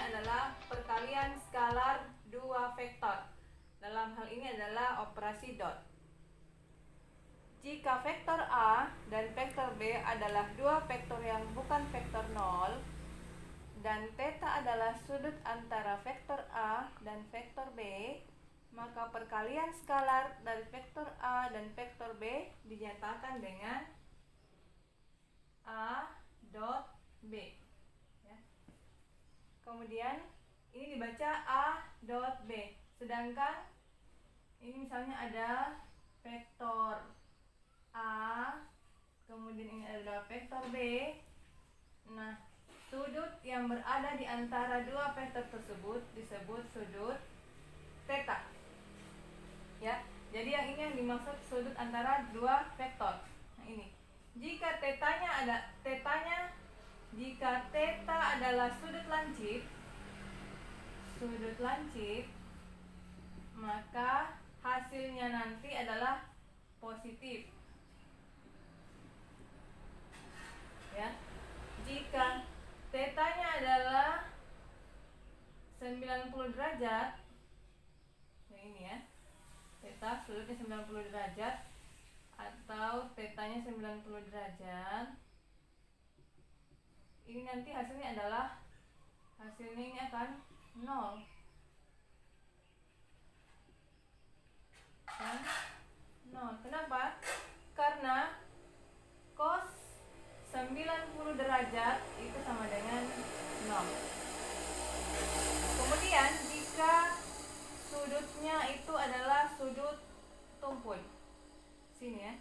adalah perkalian skalar dua vektor. Dalam hal ini adalah operasi dot. Jika vektor A dan vektor B adalah dua vektor yang bukan vektor 0 dan theta adalah sudut antara vektor A dan vektor B, maka perkalian skalar dari vektor A dan vektor B dinyatakan dengan A dot B. Ya. Kemudian ini dibaca A dot B. Sedangkan ini misalnya ada vektor A, kemudian ini adalah vektor B. Nah, sudut yang berada di antara dua vektor tersebut disebut sudut theta. Ya, jadi yang ini yang dimaksud sudut antara dua vektor. Nah, ini. Jika jika theta adalah sudut lancip, maka hasilnya nanti adalah positif. Ya. Jika tetanya adalah 90 derajat, nah ini ya, theta sudutnya 90 derajat atau tetanya 90 derajat, ini nanti hasilnya ini akan 0 kan? 0. Kenapa? Karena cos 90 derajat itu sama dengan 0. Kemudian jika sudutnya itu adalah sudut tumpul, sini ya,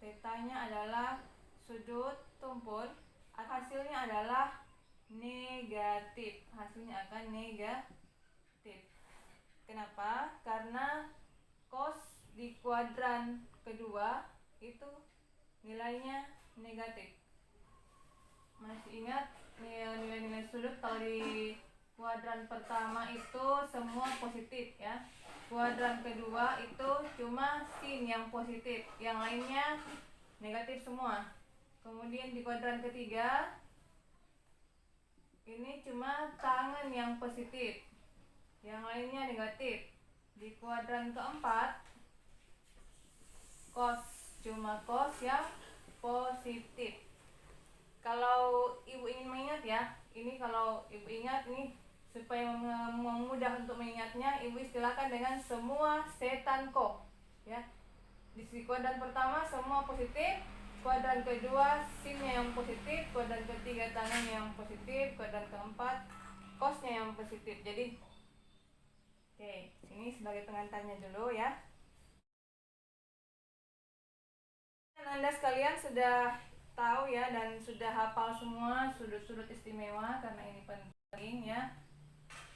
tetanya adalah sudut tumpul, hasilnya adalah negatif. Hasilnya akan negatif. Kenapa? Karena cos di kuadran kedua itu nilainya negatif. Masih ingat nilai-nilai sudut kalau di kuadran pertama itu semua positif ya. Kuadran kedua itu cuma sin yang positif, yang lainnya negatif semua. Kemudian di kuadran ketiga ini cuma tangen yang positif, yang lainnya negatif. Di kuadran keempat cuma cos yang positif. Kalau ibu ingin mengingat ya, ini kalau ibu ingat ini supaya memudah untuk mengingatnya, ibu istilahkan dengan semua setan ko ya. Di kuadran pertama semua positif, kuadran kedua sinnya yang positif, kuadran ketiga tangannya yang positif, kuadran keempat cosnya yang positif. Jadi oke, ini sebagai pengantarnya dulu ya. Anda sekalian sudah tahu ya dan sudah hafal semua sudut-sudut istimewa, karena ini penting ya,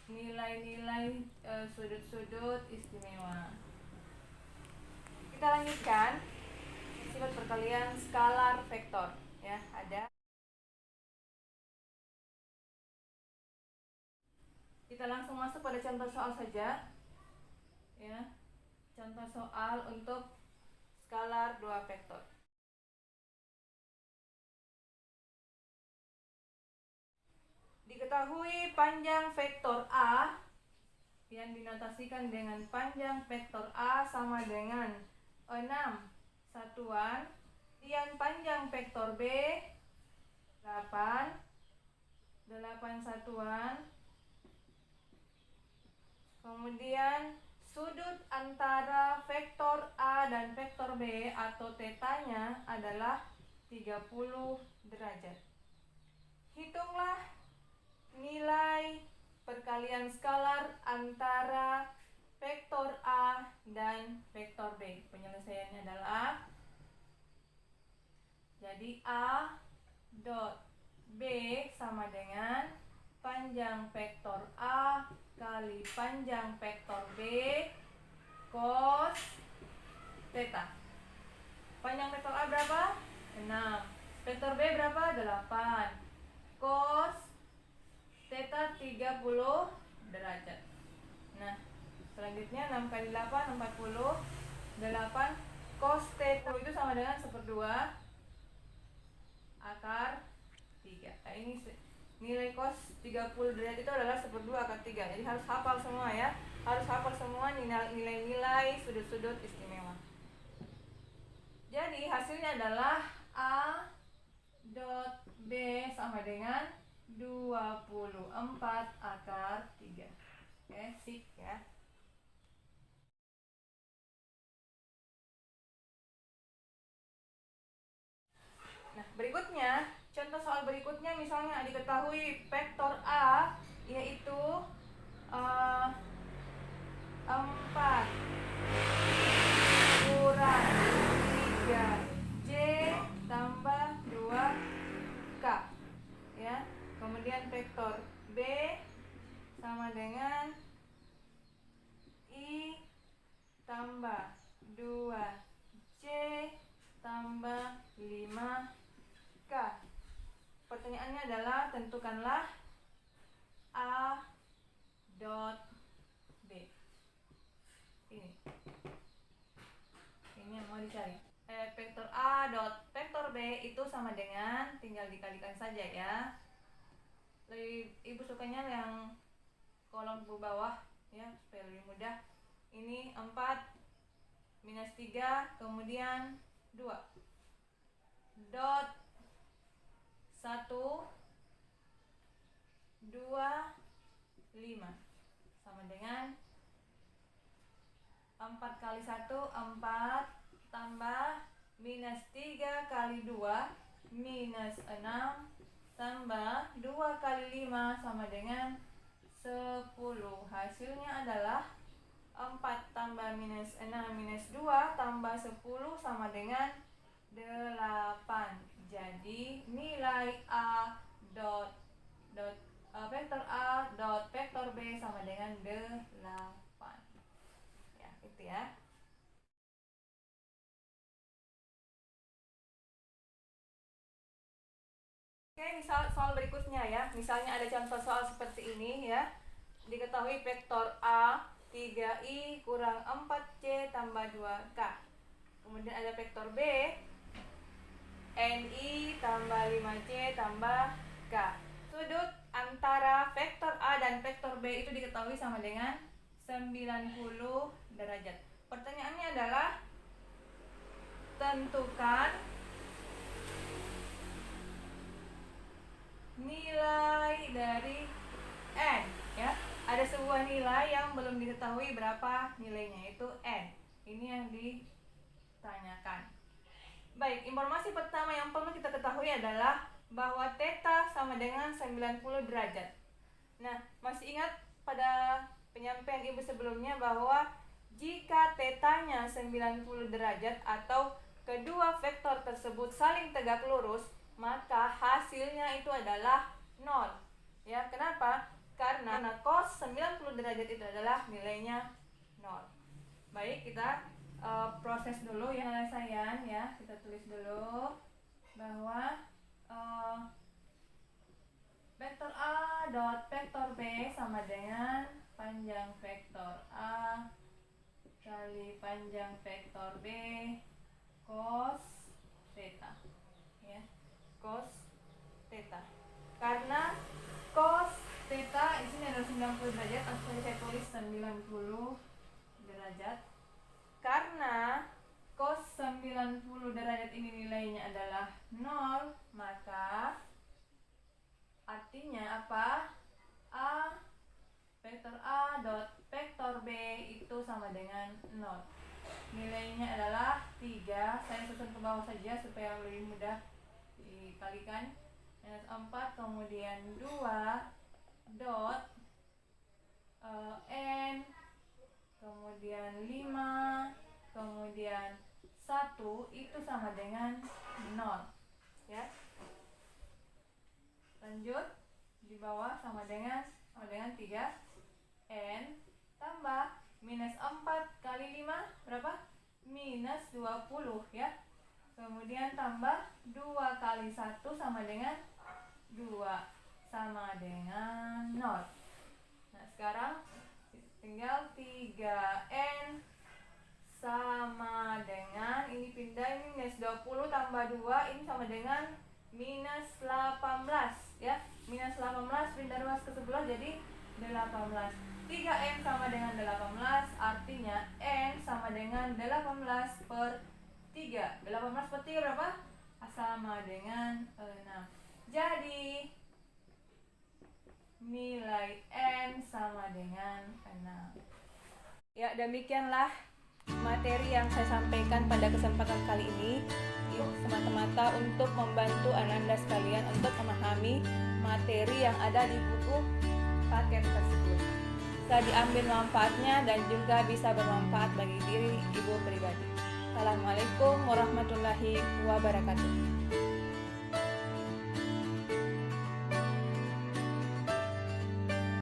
nilai-nilai sudut-sudut istimewa. Kita lanjutkan sifat perkalian skalar vektor ya. Kita langsung masuk pada contoh soal saja ya. Contoh soal untuk skalar dua vektor. Diketahui panjang vektor A yang dinotasikan dengan panjang vektor A sama dengan 6 satuan, kemudian panjang vektor B 8 satuan, kemudian sudut antara vektor A dan vektor B atau tetanya adalah 30 derajat. Hitunglah nilai perkalian skalar antara vektor A dan vektor B. Penyelesaiannya adalah, jadi A dot B sama dengan panjang vektor A kali panjang vektor B cos theta. Panjang vektor A berapa? 6. Vektor B berapa? 8. Cos theta 30 derajat. Nah, selanjutnya 6 kali 8 40. 8 cos theta itu sama dengan 1/2 akar 3. Nah, ini nilai cos 30 derajat itu adalah 1/2 akar 3. Jadi harus hafal semua ya. Harus hafal semua nilai-nilai sudut-sudut istimewa. Jadi hasilnya adalah A dot B sama dengan 24 akar 3. Oke, sip ya. Nah, berikutnya, contoh soal berikutnya misalnya diketahui vektor A yaitu 4 kurang 3J tambah 2K ya. Kemudian vektor B sama dengan I tambah 2J tambah 5K. Pertanyaannya adalah tentukanlah A dot B. Ini yang mau dicari. Vektor A dot vektor B itu sama dengan, tinggal dikalikan saja ya. Ibu sukanya yang kolom ke bawah ya, supaya lebih mudah. Ini 4 minus 3 kemudian 2 dot 1 2 5 sama dengan 4 kali 1 4 tambah minus 3 kali 2 minus 6 tambah 2 kali 5 sama dengan 10. Hasilnya adalah 4 tambah minus 6 minus 2 tambah 10 sama dengan 8. Jadi nilai A dot vektor A dot vektor B sama dengan 8. Ya, gitu ya. Oke, misal soal berikutnya ya. Misalnya ada contoh soal seperti ini ya. Diketahui vektor A 3i kurang 4c tambah 2k. Kemudian ada vektor B ni tambah 5c tambah k. Sudut antara vektor A dan vektor B itu diketahui sama dengan 90 derajat. Pertanyaannya adalah tentukan nilai dari n ya. Ada sebuah nilai yang belum diketahui berapa nilainya, itu n. Ini yang ditanyakan. Baik, informasi pertama yang perlu kita ketahui adalah bahwa theta sama dengan 90 derajat. Nah, masih ingat pada penyampaian ibu sebelumnya bahwa jika tetanya 90 derajat atau kedua vektor tersebut saling tegak lurus, maka hasilnya itu adalah 0. Ya, kenapa? Karena cos 90 derajat itu adalah nilainya 0. Baik, kita proses dulu ya penyelesaian ya. Kita tulis dulu bahwa vektor A dot vektor B sama dengan panjang vektor A kali panjang vektor B cos theta ya, cos theta. Karena cos theta di sini adalah 90 derajat, langsung saya tulis 90 derajat. Karena cos 90 derajat ini nilainya adalah 0, maka artinya apa? Vektor A dot vektor B itu sama dengan 0. Nilainya adalah 3. Saya susun ke bawah saja supaya lebih mudah dikalikan. Minus 4 kemudian 2 dot n kemudian 5 kemudian 1 itu sama dengan 0 ya. Lanjut di bawah sama dengan 3 n tambah minus 4 kali 5 berapa? Minus 20 ya. Kemudian tambah 2 kali 1 sama dengan 2 sama dengan 0. Nah, sekarang tinggal 3n sama dengan, ini pindah, ini minus 20 tambah 2, ini sama dengan minus 18 ya. minus 18 pindah ruas ke sebelah jadi 18. 3N sama dengan 18, artinya N sama dengan 18 per 3. 18 per 3 berapa? Sama dengan 6. Jadi nilai N sama dengan 6. Ya, demikianlah materi yang saya sampaikan pada kesempatan kali ini, semata-mata untuk membantu Ananda sekalian untuk memahami materi yang ada di buku paket tersebut. Bisa diambil manfaatnya dan juga bisa bermanfaat bagi diri ibu pribadi. Assalamualaikum warahmatullahi wabarakatuh.